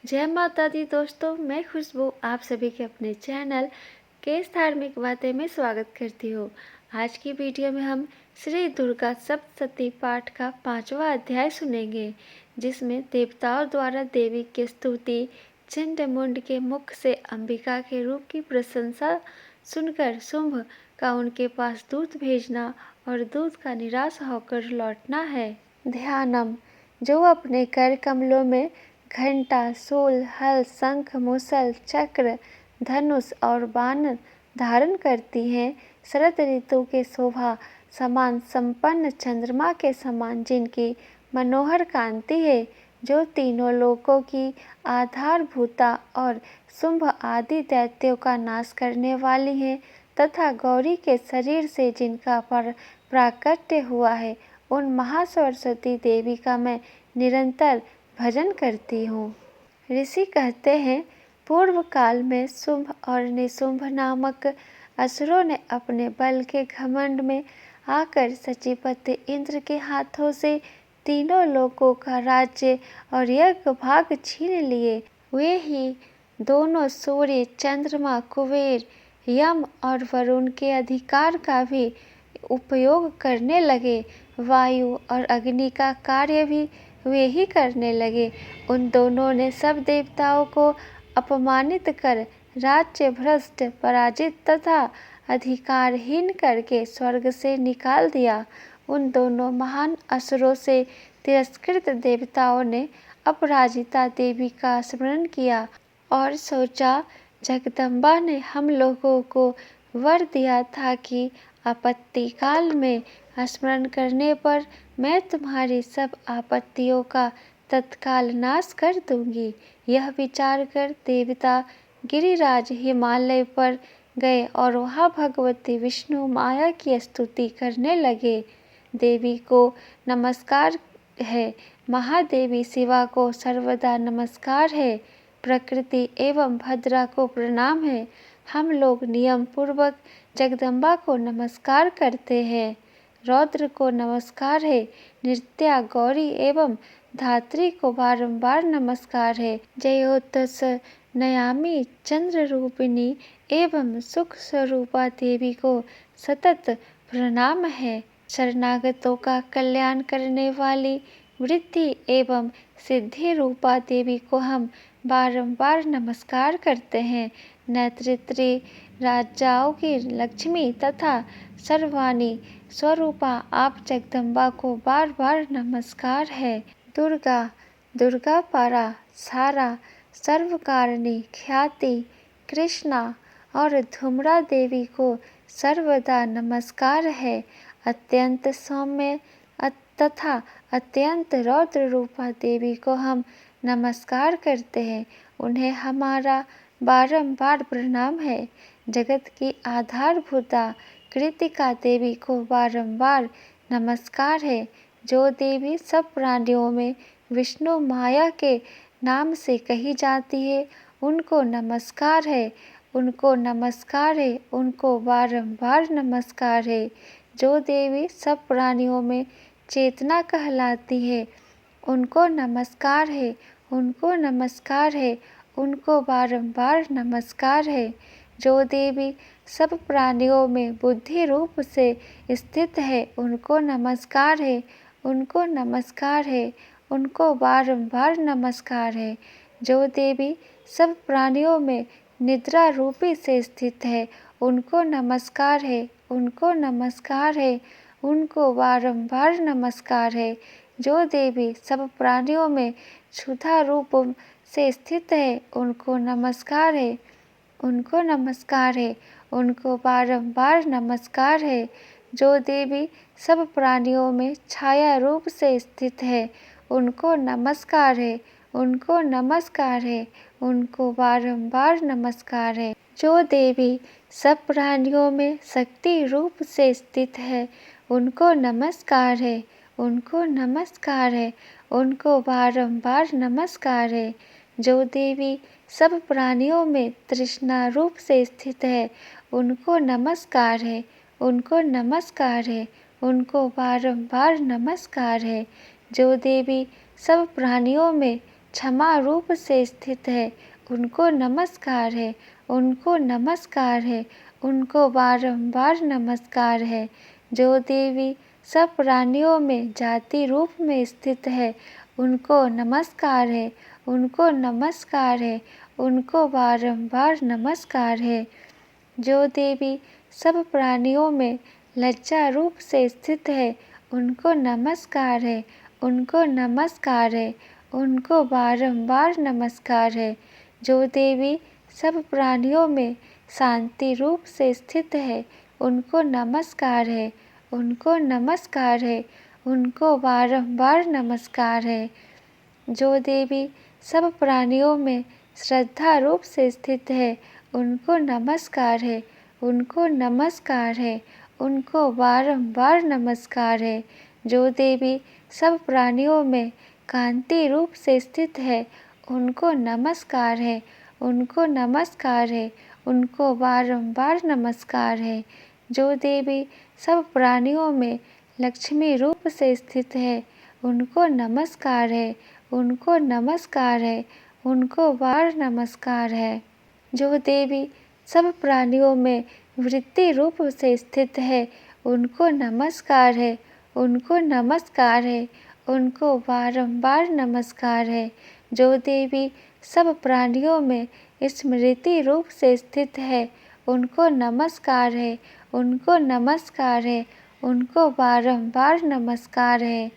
जय माता दी दोस्तों, मैं खुशबू आप सभी के अपने चैनल केस धार्मिक बातें में स्वागत करती हूँ। आज की वीडियो में हम श्री दुर्गा सप्तशती पाठ का 5वां अध्याय सुनेंगे, जिसमें देवताओं द्वारा देवी की स्तुति, चंडमुंड के मुख से अंबिका के रूप की प्रशंसा सुनकर शुंभ का उनके पास दूत भेजना और दूत का निराश होकर लौटना है। ध्यानम, जो अपने कर कमलों में घंटा, शूल, हल, शंख, मुसल, चक्र, धनुष और बाण धारण करती हैं, शरद ऋतु के शोभा समान संपन्न चंद्रमा के समान जिनकी मनोहर कांति है, जो तीनों लोकों की आधारभूता और शुंभ आदि दैत्यों का नाश करने वाली है, तथा गौरी के शरीर से जिनका प्राकट्य हुआ है, उन महासरस्वती देवी का मैं निरंतर भजन करती हूँ। ऋषि कहते हैं, पूर्व काल में शुंभ और निशुंभ नामक असुरों ने अपने बल के घमंड में आकर सचिपति इंद्र के हाथों से तीनों लोकों का राज्य और यज्ञ भाग छीन लिए। वे ही दोनों सूर्य, चंद्रमा, कुबेर, यम और वरुण के अधिकार का भी उपयोग करने लगे। वायु और अग्नि का कार्य भी वे ही करने लगे। उन दोनों ने सब देवताओं को अपमानित कर, राज्य भ्रष्ट, पराजित तथा अधिकारहीन करके स्वर्ग से निकाल दिया। उन दोनों महान असुरों से तिरस्कृत देवताओं ने अपराजिता देवी का स्मरण किया और सोचा, जगदम्बा ने हम लोगों को वर दिया था कि आपत्ति काल में स्मरण करने पर मैं तुम्हारी सब आपत्तियों का तत्काल नाश कर दूंगी। यह विचार कर देवता गिरिराज हिमालय पर गए और वहाँ भगवती विष्णु माया की स्तुति करने लगे। देवी को नमस्कार है, महादेवी शिवा को सर्वदा नमस्कार है, प्रकृति एवं भद्रा को प्रणाम है। हम लोग नियम पूर्वक जगदम्बा को नमस्कार करते हैं। रौद्र को नमस्कार है, नृत्या, गौरी एवं धात्री को बारंबार नमस्कार है। जयोतस नयामी चंद्र रूपिणी एवं सुख स्वरूपा देवी को सतत प्रणाम है। शरणागतों का कल्याण करने वाली वृद्धि एवं सिद्धि रूपा देवी को हम बारंबार नमस्कार करते हैं। नेतृत्री, राजाओं की लक्ष्मी तथा सर्वाणी स्वरूपा आप जगदम्बा को बार बार नमस्कार है। दुर्गा, दुर्गा पारा, सारा, सर्वकारिणी, ख्याति, कृष्णा और धूम्रा देवी को सर्वदा नमस्कार है। अत्यंत सौम्य तथा अत्यंत रौद्र रूपा देवी को हम नमस्कार करते हैं। उन्हें हमारा बारंबार प्रणाम है। जगत की आधारभूता कृतिका देवी को बारंबार नमस्कार है। जो देवी सब प्राणियों में विष्णु माया के नाम से कही जाती है, उनको नमस्कार है, उनको नमस्कार है, उनको बारंबार नमस्कार है। जो देवी सब प्राणियों में चेतना कहलाती है, उनको नमस्कार है, उनको नमस्कार है, उनको बारंबार नमस्कार है। जो देवी सब प्राणियों में बुद्धि रूप से स्थित है, उनको नमस्कार है, उनको नमस्कार है, उनको बारंबार नमस्कार है। जो देवी सब प्राणियों में निद्रा रूपी से स्थित है, उनको नमस्कार है, उनको नमस्कार है, उनको बारंबार नमस्कार है। जो देवी सब प्राणियों में क्षुधा रूप से स्थित है, उनको नमस्कार है, उनको नमस्कार है, उनको बारंबार नमस्कार है। जो देवी सब प्राणियों में छाया रूप से स्थित है, उनको नमस्कार है, उनको नमस्कार है, उनको बारंबार नमस्कार है। जो देवी सब प्राणियों में शक्ति रूप से स्थित है, उनको नमस्कार है, उनको नमस्कार है, उनको बारंबार नमस्कार है। जो देवी सब प्राणियों में तृष्णा रूप से स्थित है, उनको नमस्कार है, उनको नमस्कार है, उनको बारंबार नमस्कार है। जो देवी सब प्राणियों में क्षमा रूप से स्थित है, उनको नमस्कार है, उनको नमस्कार है, उनको बारंबार नमस्कार है। जो देवी सब प्राणियों में जाति रूप में स्थित है, उनको नमस्कार है, उनको नमस्कार है, उनको बारंबार नमस्कार है। जो देवी सब प्राणियों में लज्जा रूप से स्थित है, उनको नमस्कार है, उनको नमस्कार है, उनको बारंबार नमस्कार है। जो देवी सब प्राणियों में शांति रूप से स्थित है, उनको नमस्कार है, उनको नमस्कार है, उनको बारंबार नमस्कार है। जो देवी सब प्राणियों में श्रद्धा रूप से स्थित है, उनको नमस्कार है, उनको नमस्कार है, उनको बारंबार नमस्कार है। जो देवी सब प्राणियों में कांति रूप से स्थित है, उनको नमस्कार है, उनको नमस्कार है, उनको बारंबार नमस्कार है। जो देवी सब प्राणियों में लक्ष्मी रूप से स्थित है, उनको नमस्कार है, उनको नमस्कार है, उनको बार नमस्कार है। जो देवी सब प्राणियों में वृत्ति रूप से स्थित है, उनको नमस्कार है, उनको नमस्कार है, उनको बारंबार नमस्कार है। जो देवी सब प्राणियों में स्मृति रूप से स्थित है, उनको नमस्कार है, उनको नमस्कार है, उनको बारंबार नमस्कार है।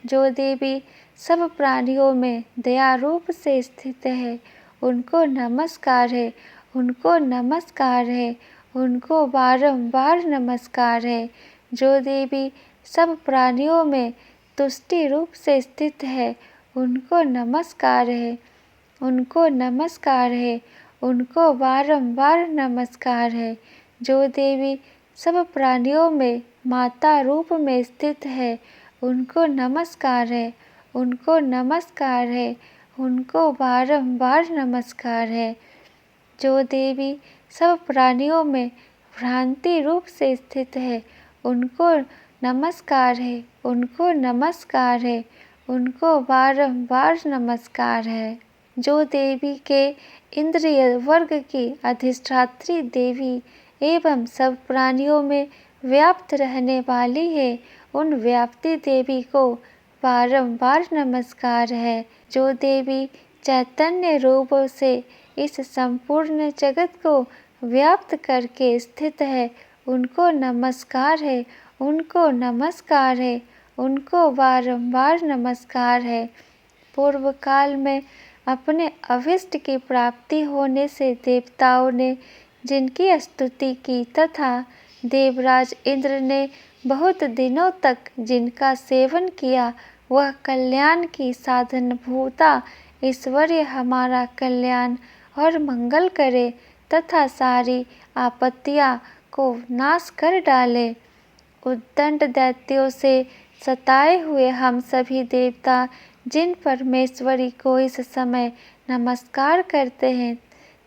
जो देवी सब प्राणियों में दया रूप से स्थित है, उनको नमस्कार है, उनको नमस्कार है, उनको बारंबार नमस्कार है। जो देवी सब प्राणियों में तुष्टि रूप से स्थित है, उनको नमस्कार है, उनको नमस्कार है, उनको बारंबार नमस्कार है। जो देवी सब प्राणियों में माता रूप में स्थित है, उनको नमस्कार है, उनको नमस्कार है, उनको बारंबार नमस्कार है। जो देवी सब प्राणियों में भ्रांति रूप से स्थित है, उनको नमस्कार है, उनको नमस्कार है, उनको बारंबार नमस्कार है। जो देवी के इंद्रिय वर्ग की अधिष्ठात्री देवी एवं सब प्राणियों में व्याप्त रहने वाली है, उन व्याप्ति देवी को बारंबार नमस्कार है। जो देवी चैतन्य रूप से इस संपूर्ण जगत को व्याप्त करके स्थित है, उनको नमस्कार है, उनको नमस्कार है, उनको बारंबार नमस्कार है। पूर्व काल में अपने अभिष्ट की प्राप्ति होने से देवताओं ने जिनकी स्तुति की तथा देवराज इंद्र ने बहुत दिनों तक जिनका सेवन किया, वह कल्याण की साधन भूता ईश्वरीय हमारा कल्याण और मंगल करे तथा सारी आपत्तियां को नाश कर डाले। उद्दंड दैत्यों से सताए हुए हम सभी देवता जिन परमेश्वरी को इस समय नमस्कार करते हैं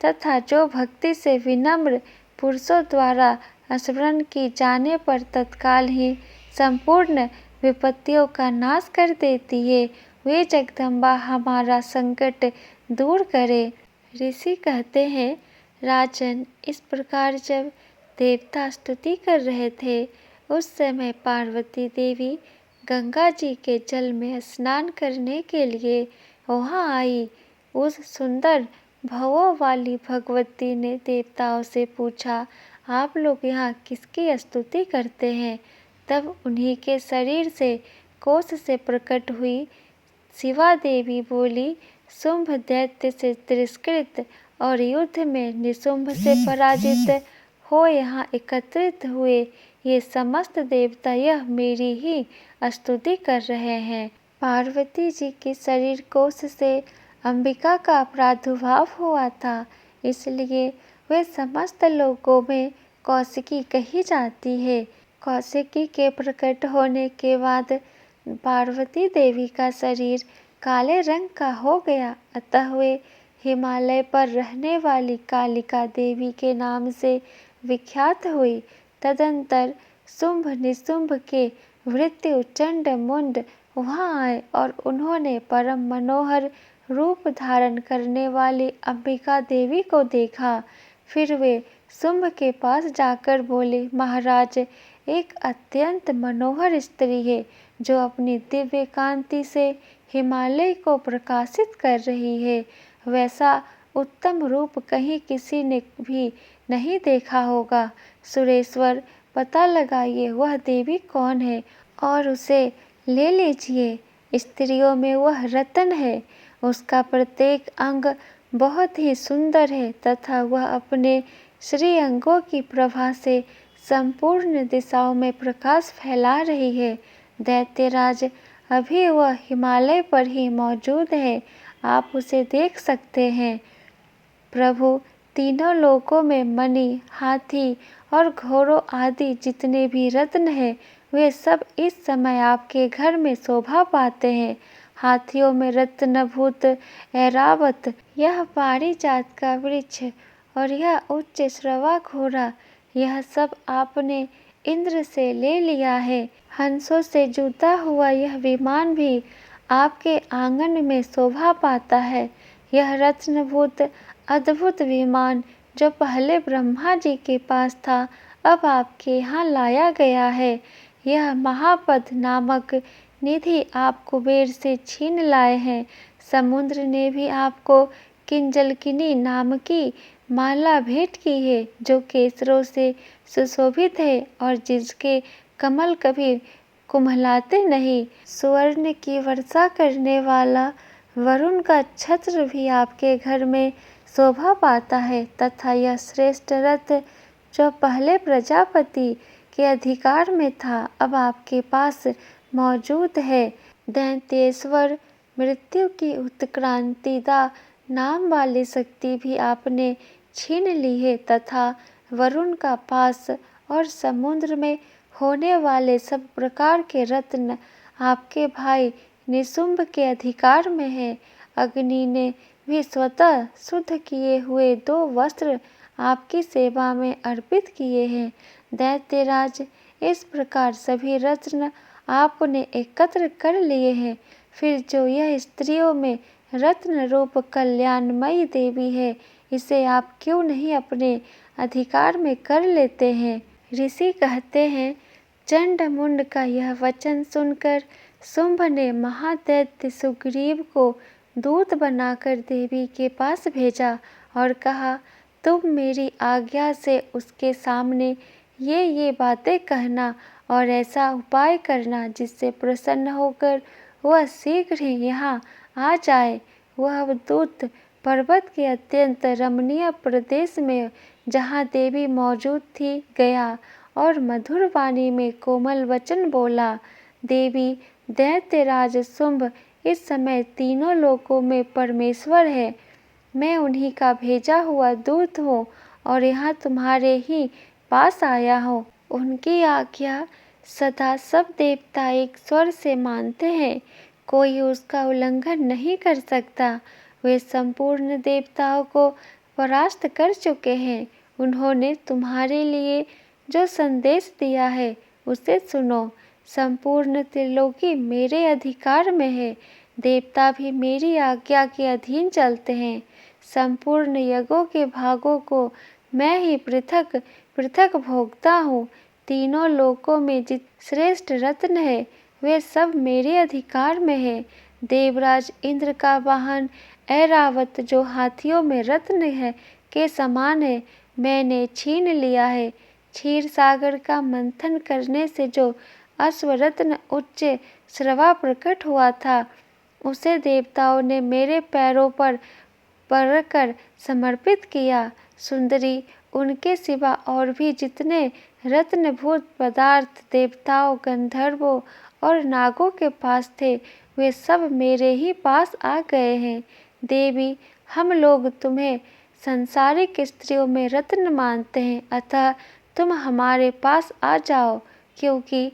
तथा जो भक्ति से विनम्र पुरुषों द्वारा स्मरण की जाने पर तत्काल ही संपूर्ण विपत्तियों का नाश कर देती है, वे जगदम्बा हमारा संकट दूर करे। ऋषि कहते हैं, राजन, इस प्रकार जब देवता स्तुति कर रहे थे, उस समय पार्वती देवी गंगा जी के जल में स्नान करने के लिए वहाँ आई। उस सुंदर भवों वाली भगवती ने देवताओं से पूछा, आप लोग यहाँ किसकी स्तुति करते हैं? तब उन्हीं के शरीर से कोष से प्रकट हुई शिवा देवी बोली, शुंभ दैत्य से तिरस्कृत और युद्ध में निशुंभ से पराजित हो यहाँ एकत्रित हुए ये समस्त देवता यह मेरी ही स्तुति कर रहे हैं। पार्वती जी के शरीर कोष से अंबिका का प्रादुर्भाव हुआ था, इसलिए वे समस्त लोगों में कौशिकी कही जाती है। कौशिकी के प्रकट होने के बाद पार्वती देवी का शरीर काले रंग का हो गया, अतः वे हिमालय पर रहने वाली कालिका देवी के नाम से विख्यात हुई। तदंतर शुंभ निशुंभ के भृत्यु चंड मुंड वहाँ आए और उन्होंने परम मनोहर रूप धारण करने वाली अंबिका देवी को देखा। फिर वे शुंभ के पास जाकर बोले, महाराज, एक अत्यंत मनोहर स्त्री है जो अपनी दिव्य कांति से हिमालय को प्रकाशित कर रही है। वैसा उत्तम रूप कहीं किसी ने भी नहीं देखा होगा। सुरेश्वर, पता लगाइए वह देवी कौन है और उसे ले लीजिए। स्त्रियों में वह रत्न है। उसका प्रत्येक अंग बहुत ही सुंदर है तथा वह अपने श्री अंगों की प्रभा से संपूर्ण दिशाओं में प्रकाश फैला रही है। दैत्यराज, अभी वह हिमालय पर ही मौजूद है, आप उसे देख सकते हैं। प्रभु, तीनों लोकों में मणि, हाथी और घोड़ों आदि जितने भी रत्न हैं, वे सब इस समय आपके घर में शोभा पाते हैं। हाथियों में रत्नभूत ऐरावत, यह पारिजात का वृक्ष और यह उच्च श्रवा घोड़ा, यह सब आपने इंद्र से ले लिया है। हंसों से जुता हुआ यह विमान भी आपके आंगन में शोभा पाता है। यह रत्नभूत अद्भुत विमान जो पहले ब्रह्मा जी के पास था, अब आपके यहाँ लाया गया है। यह महापद नामक निधि आप कुबेर से छीन लाए हैं। समुद्र ने भी आपको किंजलकिनी नाम की माला भेंट की है जो केसरों से सुशोभित है और जिसके कमल कभी कुम्हलाते नहीं। स्वर्ण की वर्षा करने वाला वरुण का छत्र भी आपके घर में शोभा पाता है तथा यह श्रेष्ठ रथ जो पहले प्रजापति के अधिकार में था, अब आपके पास मौजूद है। दैत्येश्वर, मृत्यु की उत्क्रांतिदा नाम वाली शक्ति भी आपने छीन ली है तथा वरुण का पास और समुद्र में होने वाले सब प्रकार के रत्न आपके भाई निशुंभ के अधिकार में है। अग्नि ने भी स्वतः शुद्ध किए हुए 2 वस्त्र आपकी सेवा में अर्पित किए हैं। दैत्यराज, इस प्रकार सभी रत्न आपने एकत्र कर लिए हैं। फिर जो यह स्त्रियों में रत्न रूप कल्याणमयी देवी है, इसे आप क्यों नहीं अपने अधिकार में कर लेते हैं। ऋषि कहते हैं, चंडमुंड का यह वचन सुनकर शुंभ ने महादैत्य सुग्रीव को दूत बनाकर देवी के पास भेजा और कहा, तुम मेरी आज्ञा से उसके सामने ये बातें कहना और ऐसा उपाय करना जिससे प्रसन्न होकर वह शीघ्र ही यहाँ आ जाए। वह दूत पर्वत के अत्यंत रमणीय प्रदेश में जहाँ देवी मौजूद थी गया और मधुर वाणी में कोमल वचन बोला। देवी, दैत्यराज शुंभ इस समय तीनों लोकों में परमेश्वर है। मैं उन्हीं का भेजा हुआ दूत हूँ और यहाँ तुम्हारे ही पास आया हूँ। उनकी आज्ञा सदा सब देवता एक स्वर से मानते हैं, कोई उसका उल्लंघन नहीं कर सकता। वे संपूर्ण देवताओं को परास्त कर चुके हैं। उन्होंने तुम्हारे लिए जो संदेश दिया है उसे सुनो। संपूर्ण त्रिलोकी मेरे अधिकार में है। देवता भी मेरी आज्ञा के अधीन चलते हैं। संपूर्ण यज्ञों के भागों को मैं ही पृथक पृथक भोगता हूँ। तीनों लोकों में जित श्रेष्ठ रत्न है वे सब मेरे अधिकार में है। देवराज इंद्र का वाहन ऐरावत जो हाथियों में रत्न है के समान है, मैंने छीन लिया है। क्षीर सागर का मंथन करने से जो अश्वरत्न उच्च श्रवा प्रकट हुआ था, उसे देवताओं ने मेरे पैरों पर पड़कर समर्पित किया। सुंदरी, उनके सिवा और भी जितने रत्नभूत पदार्थ देवताओं, गंधर्वों और नागों के पास थे, वे सब मेरे ही पास आ गए हैं। देवी, हम लोग तुम्हें संसारिक स्त्रियों में रत्न मानते हैं, अतः तुम हमारे पास आ जाओ, क्योंकि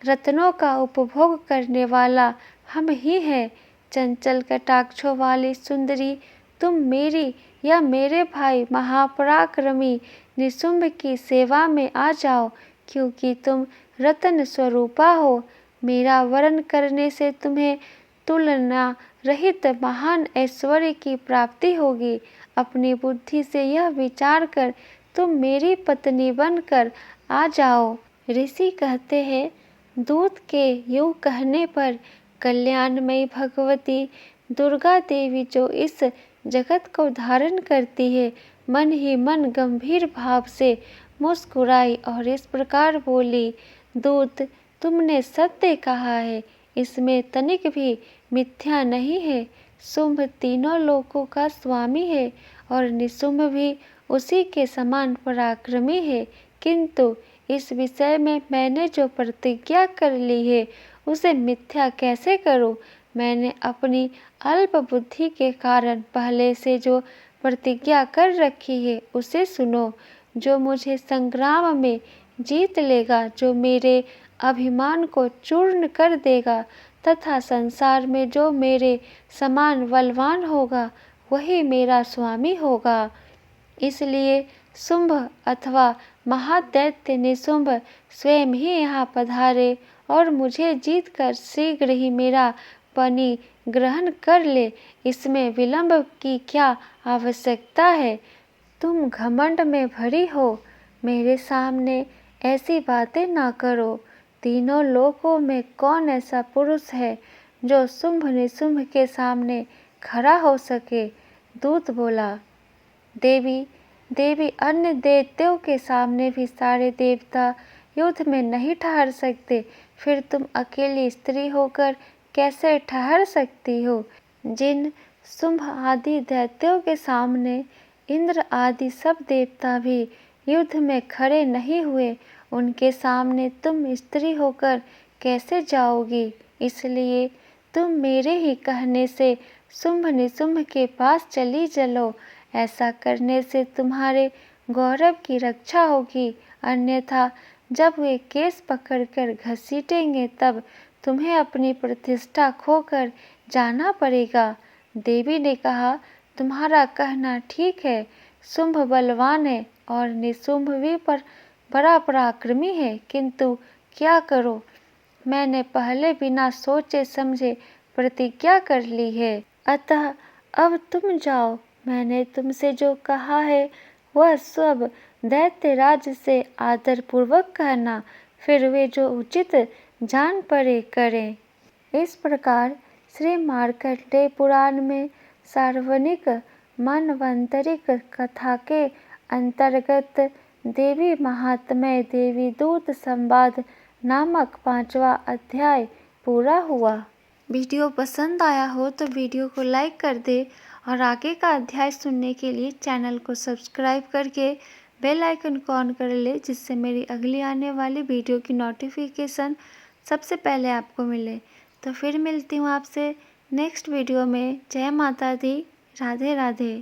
रत्नों का उपभोग करने वाला हम ही हैं। चंचल कटाक्षों वाली सुंदरी, तुम मेरी या मेरे भाई महापराक्रमी निशुंभ की सेवा में आ जाओ, क्योंकि तुम रत्न स्वरूपा हो। मेरा वरण करने से तुम्हें तुलना रहित महान ऐश्वर्य की प्राप्ति होगी। अपनी बुद्धि से यह विचार कर तुम मेरी पत्नी बनकर आ जाओ। ऋषि कहते हैं, दूत के यूं कहने पर कल्याणमयी भगवती दुर्गा देवी जो इस जगत को धारण करती है, मन ही मन गंभीर भाव से मुस्कुराई और इस प्रकार बोली, दूत, तुमने सत्य कहा है, इसमें तनिक भी मिथ्या नहीं है। शुंभ तीनों लोकों का स्वामी है और निशुंभ भी उसी के समान पराक्रमी है, किंतु इस विषय में मैंने जो प्रतिज्ञा कर ली है उसे मिथ्या कैसे करूं? मैंने अपनी अल्प बुद्धि के कारण पहले से जो प्रतिज्ञा कर रखी है उसे सुनो। जो मुझे संग्राम में जीत लेगा, जो मेरे अभिमान को चूर्ण कर देगा तथा संसार में जो मेरे समान बलवान होगा, वही मेरा स्वामी होगा। इसलिए शुंभ अथवा महादैत्य निशुंभ स्वयं ही यहाँ पधारे और मुझे जीतकर शीघ्र ही मेरा पनी ग्रहण कर ले। इसमें विलंब की क्या आवश्यकता है? तुम घमंड में भरी हो, मेरे सामने ऐसी बातें ना करो। तीनों लोकों में कौन ऐसा पुरुष है जो शुंभ निशुंभ के सामने खड़ा हो सके? दूत बोला, देवी देवी अन्य दैत्यों के सामने भी सारे देवता युद्ध में नहीं ठहर सकते, फिर तुम अकेली स्त्री होकर कैसे ठहर सकती हो? जिन शुंभ आदि दैत्यों के सामने इंद्र आदि सब देवता भी युद्ध में खड़े नहीं हुए, उनके सामने तुम स्त्री होकर कैसे जाओगी? इसलिए तुम मेरे ही कहने से शुंभ निशुंभ के पास चली चलो। ऐसा करने से तुम्हारे गौरव की रक्षा होगी, अन्यथा जब वे केस पकड़कर घसीटेंगे तब तुम्हें अपनी प्रतिष्ठा खोकर जाना पड़ेगा। देवी ने कहा, तुम्हारा कहना ठीक है। शुंभ बलवान है और निशुंभ भी पर बड़ा पराक्रमी है, किंतु क्या करो, मैंने पहले बिना सोचे समझे प्रतिज्ञा कर ली है। अतः अब तुम जाओ। मैंने तुमसे जो कहा है वह सब दैत्यराज से आदरपूर्वक कहना, फिर वे जो उचित जान पड़े करें। इस प्रकार श्री मार्कंडेय पुराण में सार्वजनिक मनवंतरिक कथा के अंतर्गत देवी महात्म्य देवी दूत संवाद नामक 5वां अध्याय पूरा हुआ। वीडियो पसंद आया हो तो वीडियो को लाइक कर दे और आगे का अध्याय सुनने के लिए चैनल को सब्सक्राइब करके बेल आइकन को ऑन कर ले, जिससे मेरी अगली आने वाली वीडियो की नोटिफिकेशन सबसे पहले आपको मिले। तो फिर मिलती हूँ आपसे नेक्स्ट वीडियो में। जय माता दी, राधे राधे।